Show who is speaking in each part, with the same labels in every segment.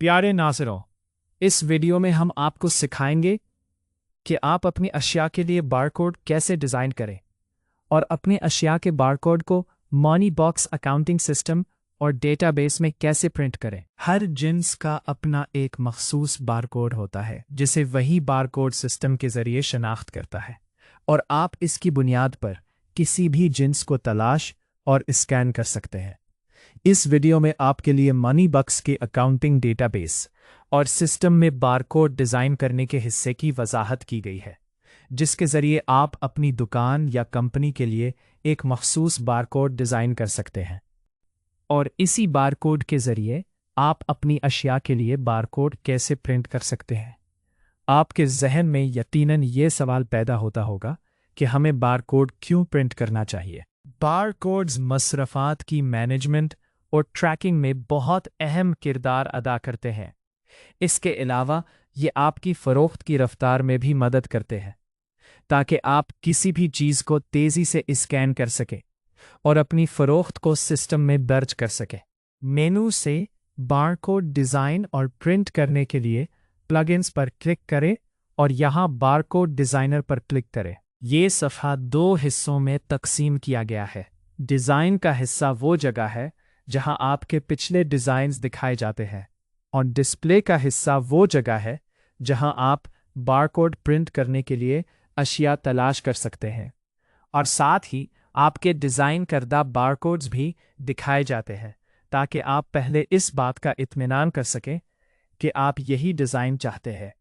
Speaker 1: प्यारे नाज़रों, इस वीडियो में हम आपको सिखाएंगे कि आप अपनी अशिया के लिए बारकोड कैसे डिज़ाइन करें और अपने अशिया के बारकोड को मनी बॉक्स अकाउंटिंग सिस्टम और डेटाबेस में कैसे प्रिंट करें। हर जिन्स का अपना एक मखसूस बारकोड होता है जिसे वही बारकोड सिस्टम के ज़रिए शनाख्त करता है और आप इसकी बुनियाद पर किसी भी जिन्स को तलाश और स्कैन कर सकते हैं। इस वीडियो में आपके लिए मनी बॉक्स के अकाउंटिंग डेटाबेस और सिस्टम में बारकोड डिज़ाइन करने के हिस्से की वजाहत की गई है, जिसके ज़रिए आप अपनी दुकान या कंपनी के लिए एक मखसूस बारकोड डिज़ाइन कर सकते हैं और इसी बारकोड के ज़रिए आप अपनी अशिया के लिए बारकोड कैसे प्रिंट कर सकते हैं। आपके जहन में यकीनन ये सवाल पैदा होता होगा कि हमें बारकोड क्यों प्रिंट करना चाहिए। बारकोड्स मसरफ़ात की मैनेजमेंट और ट्रैकिंग में बहुत अहम किरदार अदा करते हैं। इसके अलावा ये आपकी फ़रोख्त की रफ्तार में भी मदद करते हैं ताकि आप किसी भी चीज़ को तेज़ी से स्कैन कर सकें और अपनी फ़रोख्त को सिस्टम में दर्ज कर सकें। मेनू से बारकोड डिज़ाइन और प्रिंट करने के लिए प्लगइन्स पर क्लिक करें और यहाँ बारकोड डिज़ाइनर पर क्लिक करें। ये सफ़हा दो हिस्सों में तकसीम किया गया है। डिज़ाइन का हिस्सा वो जगह है जहाँ आपके पिछले डिज़ाइंस दिखाए जाते हैं और डिस्प्ले का हिस्सा वो जगह है जहाँ आप बारकोड प्रिंट करने के लिए अशिया तलाश कर सकते हैं और साथ ही आपके डिज़ाइन करदा बारकोड्स भी दिखाए जाते हैं ताकि आप पहले इस बात का इत्मीनान कर सकें कि आप यही डिज़ाइन चाहते हैं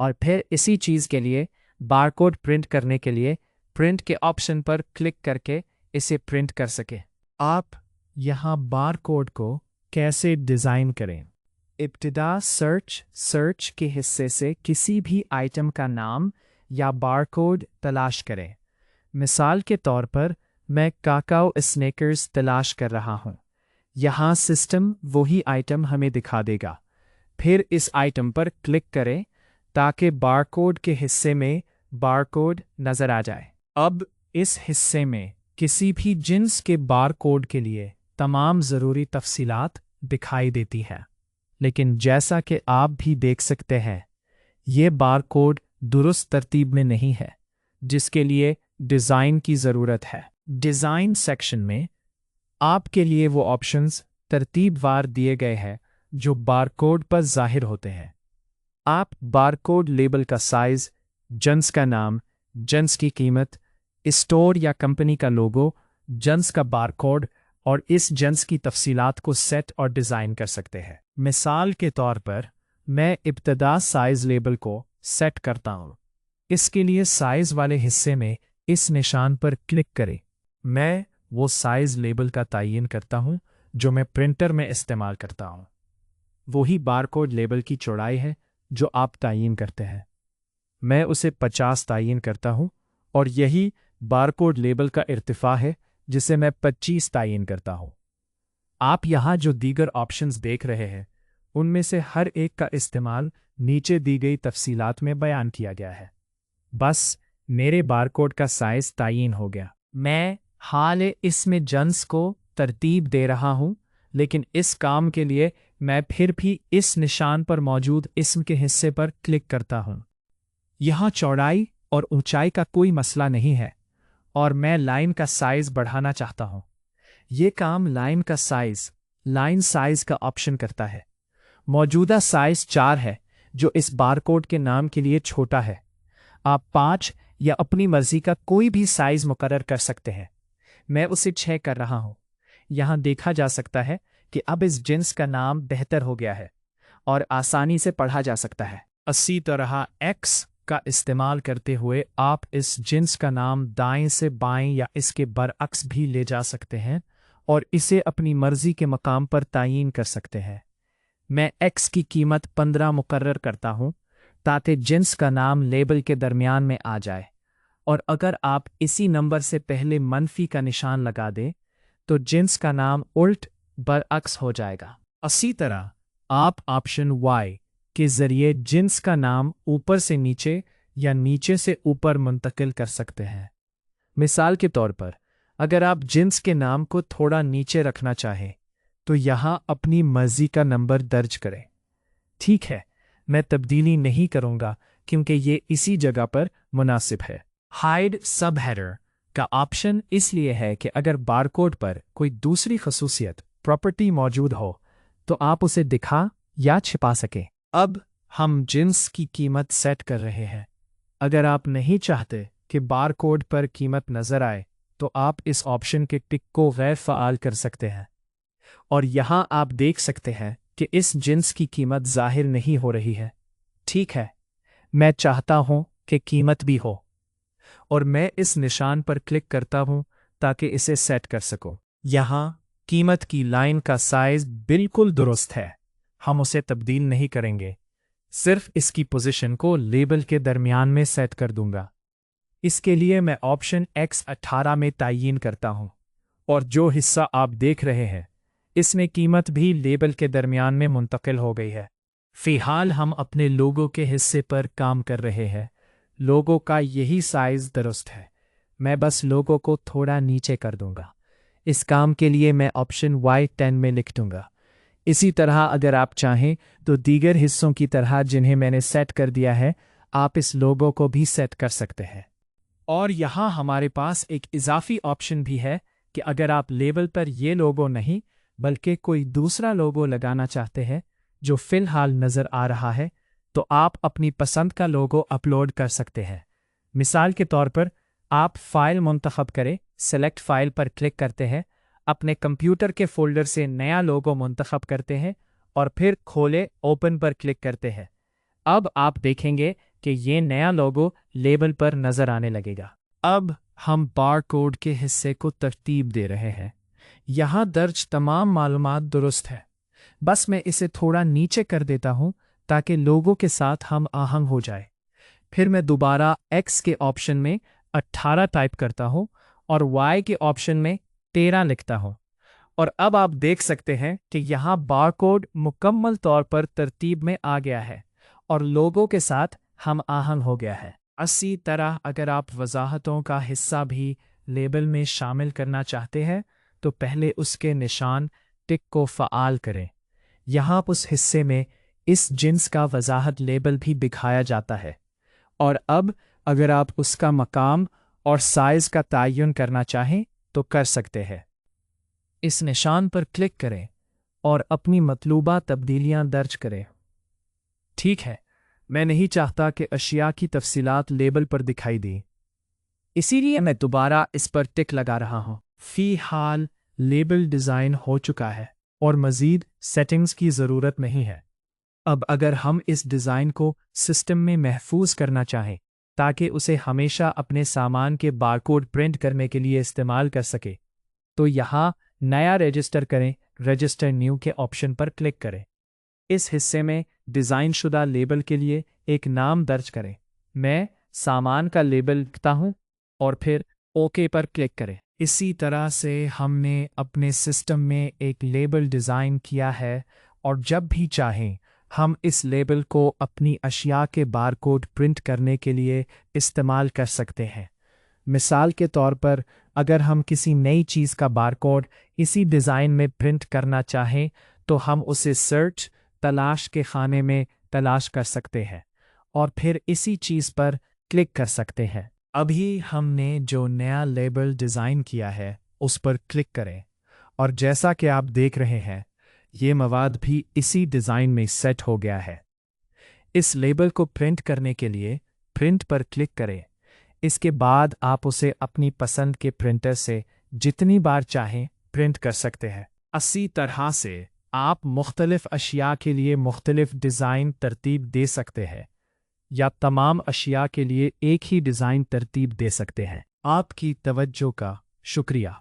Speaker 1: और फिर इसी चीज़ के लिए बारकोड प्रिंट करने के लिए प्रिंट के ऑप्शन पर क्लिक करके इसे प्रिंट कर सकें। आप यहाँ बारकोड को कैसे डिज़ाइन करें। इब्तिदा सर्च के हिस्से से किसी भी आइटम का नाम या बारकोड तलाश करें। मिसाल के तौर पर मैं काकाओ स्नैकर्स तलाश कर रहा हूँ। यहाँ सिस्टम वही आइटम हमें दिखा देगा। फिर इस आइटम पर क्लिक करें ताकि बारकोड के हिस्से में बारकोड नज़र आ जाए। अब इस हिस्से में किसी भी जिन्स के बारकोड के लिए तमाम ज़रूरी तफसीलात दिखाई देती हैं, लेकिन जैसा कि आप भी देख सकते हैं ये बारकोड दुरुस्त तरतीब में नहीं है, जिसके लिए डिज़ाइन की ज़रूरत है। डिज़ाइन सेक्शन में आपके लिए वो ऑप्शंस तरतीबवार दिए गए हैं जो बारकोड पर ज़ाहिर होते हैं। आप बारकोड लेबल का साइज़, जिन्स का नाम, जिन्स की कीमत, स्टोर या कंपनी का लोगो, जिन्स का बारकोड और इस जिन्स की तफसीलात को सेट और डिज़ाइन कर सकते हैं। मिसाल के तौर पर मैं इब्तदा साइज़ लेबल को सेट करता हूँ। इसके लिए साइज़ वाले हिस्से में इस निशान पर क्लिक करें। मैं वो साइज़ लेबल का तयन करता हूँ जो मैं प्रिंटर में इस्तेमाल करता हूँ। वही बारकोड लेबल की चौड़ाई है जो आप तयन करते हैं। मैं उसे 50 तयन करता हूँ और यही बारकोड लेबल का इर्तिफ़ा है जिसे मैं 25 तयन करता हूँ। आप यहाँ जो दीगर ऑप्शंस देख रहे हैं उनमें से हर एक का इस्तेमाल नीचे दी गई तफसीलात में बयान किया गया है। बस मेरे बारकोड का साइज़ तयन हो गया। मैं हाल इसमें जिन्स को तरतीब दे रहा हूँ, लेकिन इस काम के लिए मैं फिर भी इस निशान पर मौजूद इसम के हिस्से पर क्लिक करता हूँ। यहाँ चौड़ाई और ऊंचाई का कोई मसला नहीं है और मैं लाइन का साइज़ बढ़ाना चाहता हूँ। ये काम लाइन साइज़ का ऑप्शन करता है। मौजूदा साइज़ 4 है जो इस बारकोड के नाम के लिए छोटा है। आप 5 या अपनी मर्ज़ी का कोई भी साइज़ मुकर्रर कर सकते हैं। मैं उसे 6 कर रहा हूँ। यहाँ देखा जा सकता है कि अब इस जिन्स का नाम बेहतर हो गया है और आसानी से पढ़ा जा सकता है। इसी तरह X का इस्तेमाल करते हुए आप इस जिन्स का नाम दाएं से बाएं या इसके बरअक्स भी ले जा सकते हैं और इसे अपनी मर्ज़ी के मकाम पर तयन कर सकते हैं। मैं X की कीमत 15 मुकर्रर करता हूँ ताकि जिन्स का नाम लेबल के दरमियान में आ जाए और अगर आप इसी नंबर से पहले मनफी का निशान लगा दें तो जिन्स का नाम उल्ट बरअक्स हो जाएगा। इसी तरह आप ऑप्शन Y के ज़रिए जिन्स का नाम ऊपर से नीचे या नीचे से ऊपर मुंतकिल कर सकते हैं। मिसाल के तौर पर अगर आप जिन्स के नाम को थोड़ा नीचे रखना चाहें तो यहाँ अपनी मर्ज़ी का नंबर दर्ज करें। ठीक है, मैं तब्दीली नहीं करूंगा क्योंकि ये इसी जगह पर मुनासिब है। हाइड सब हेडर का ऑप्शन इसलिए है कि अगर बारकोड पर कोई दूसरी खसूसियत प्रॉपर्टी मौजूद हो तो आप उसे दिखा या छिपा सकें। अब हम जिन्स की कीमत सेट कर रहे हैं। अगर आप नहीं चाहते कि बारकोड पर कीमत नजर आए तो आप इस ऑप्शन के टिक को गैर फ़आल कर सकते हैं और यहाँ आप देख सकते हैं कि इस जिन्स की कीमत ज़ाहिर नहीं हो रही है। ठीक है, मैं चाहता हूँ कि कीमत भी हो और मैं इस निशान पर क्लिक करता हूँ ताकि इसे सेट कर सकूँ। यहाँ कीमत की लाइन का साइज बिल्कुल दुरुस्त है, हम उसे तब्दील नहीं करेंगे, सिर्फ इसकी पोजीशन को लेबल के दरमियान में सेट कर दूंगा। इसके लिए मैं ऑप्शन X18 में तयीन करता हूँ और जो हिस्सा आप देख रहे हैं इसमें कीमत भी लेबल के दरमियान में मुंतकिल हो गई है। फ़िलहाल हम अपने लोगो के हिस्से पर काम कर रहे हैं। लोगो का यही साइज़ दुरुस्त है, मैं बस लोगो को थोड़ा नीचे कर दूंगा। इस काम के लिए मैं ऑप्शन Y10 में लिख दूंगा। इसी तरह अगर आप चाहें तो दीगर हिस्सों की तरह जिन्हें मैंने सेट कर दिया है आप इस लोगो को भी सेट कर सकते हैं। और यहाँ हमारे पास एक इजाफी ऑप्शन भी है कि अगर आप लेबल पर ये लोगो नहीं बल्कि कोई दूसरा लोगो लगाना चाहते हैं जो फ़िलहाल नज़र आ रहा है तो आप अपनी पसंद का लोगो अपलोड कर सकते हैं। मिसाल के तौर पर आप फ़ाइल मुंतखब करें, सेलेक्ट फ़ाइल पर क्लिक करते हैं, अपने कंप्यूटर के फ़ोल्डर से नया लोगो मुंतखब करते हैं और फिर खोले ओपन पर क्लिक करते हैं। अब आप देखेंगे कि ये नया लोगो लेबल पर नज़र आने लगेगा। अब हम बारकोड के हिस्से को तरतीब दे रहे हैं। यहाँ दर्ज तमाम मालूमात दुरुस्त है, बस मैं इसे थोड़ा नीचे कर देता हूँ ताकि लोगों के साथ हम आहंग हो जाए। फिर मैं दोबारा X के ऑप्शन में 18 टाइप करता हूँ और Y के ऑप्शन में 13 लिखता हूँ और अब आप देख सकते हैं कि यहाँ बारकोड मुकम्मल तौर पर तरतीब में आ गया है और लोगों के साथ हम आहंग हो गया है। इसी तरह अगर आप वजाहतों का हिस्सा भी लेबल में शामिल करना चाहते हैं तो पहले उसके निशान टिक को फ़आल करें। यहाँ उस हिस्से में इस जिन्स का वजाहत लेबल भी दिखाया जाता है और अब अगर आप उसका मकाम और साइज़ का तयन करना चाहें तो कर सकते हैं। इस निशान पर क्लिक करें और अपनी मतलूबा तब्दीलियां दर्ज करें। ठीक है, मैं नहीं चाहता कि अशिया की तफसीलात लेबल पर दिखाई दी, इसीलिए मैं दोबारा इस पर टिक लगा रहा हूँ। फ़िलहाल लेबल डिज़ाइन हो चुका है और मज़ीद सेटिंग्स की ज़रूरत नहीं है। अब अगर हम इस डिज़ाइन को सिस्टम में महफूज करना चाहें ताकि उसे हमेशा अपने सामान के बारकोड प्रिंट करने के लिए इस्तेमाल कर सके तो यहाँ नया रजिस्टर करें, रजिस्टर न्यू के ऑप्शन पर क्लिक करें। इस हिस्से में डिज़ाइन शुदा लेबल के लिए एक नाम दर्ज करें। मैं सामान का लेबल लिखता हूँ और फिर ओके पर क्लिक करें। इसी तरह से हमने अपने सिस्टम में एक लेबल डिज़ाइन किया है और जब भी चाहें हम इस लेबल को अपनी अशिया के बारकोड प्रिंट करने के लिए इस्तेमाल कर सकते हैं। मिसाल के तौर पर अगर हम किसी नई चीज़ का बारकोड इसी डिज़ाइन में प्रिंट करना चाहें तो हम उसे सर्च तलाश के खाने में तलाश कर सकते हैं और फिर इसी चीज़ पर क्लिक कर सकते हैं। अभी हमने जो नया लेबल डिज़ाइन किया है उस पर क्लिक करें और जैसा कि आप देख रहे हैं ये मवाद भी इसी डिज़ाइन में सेट हो गया है। इस लेबल को प्रिंट करने के लिए प्रिंट पर क्लिक करें। इसके बाद आप उसे अपनी पसंद के प्रिंटर से जितनी बार चाहें प्रिंट कर सकते हैं। इसी तरह से आप मुख्तलिफ अशिया के लिए मुख्तलिफ डिज़ाइन तरतीब दे सकते हैं या तमाम अशिया के लिए एक ही डिज़ाइन तरतीब दे सकते हैं। आपकी तवज्जो का शुक्रिया।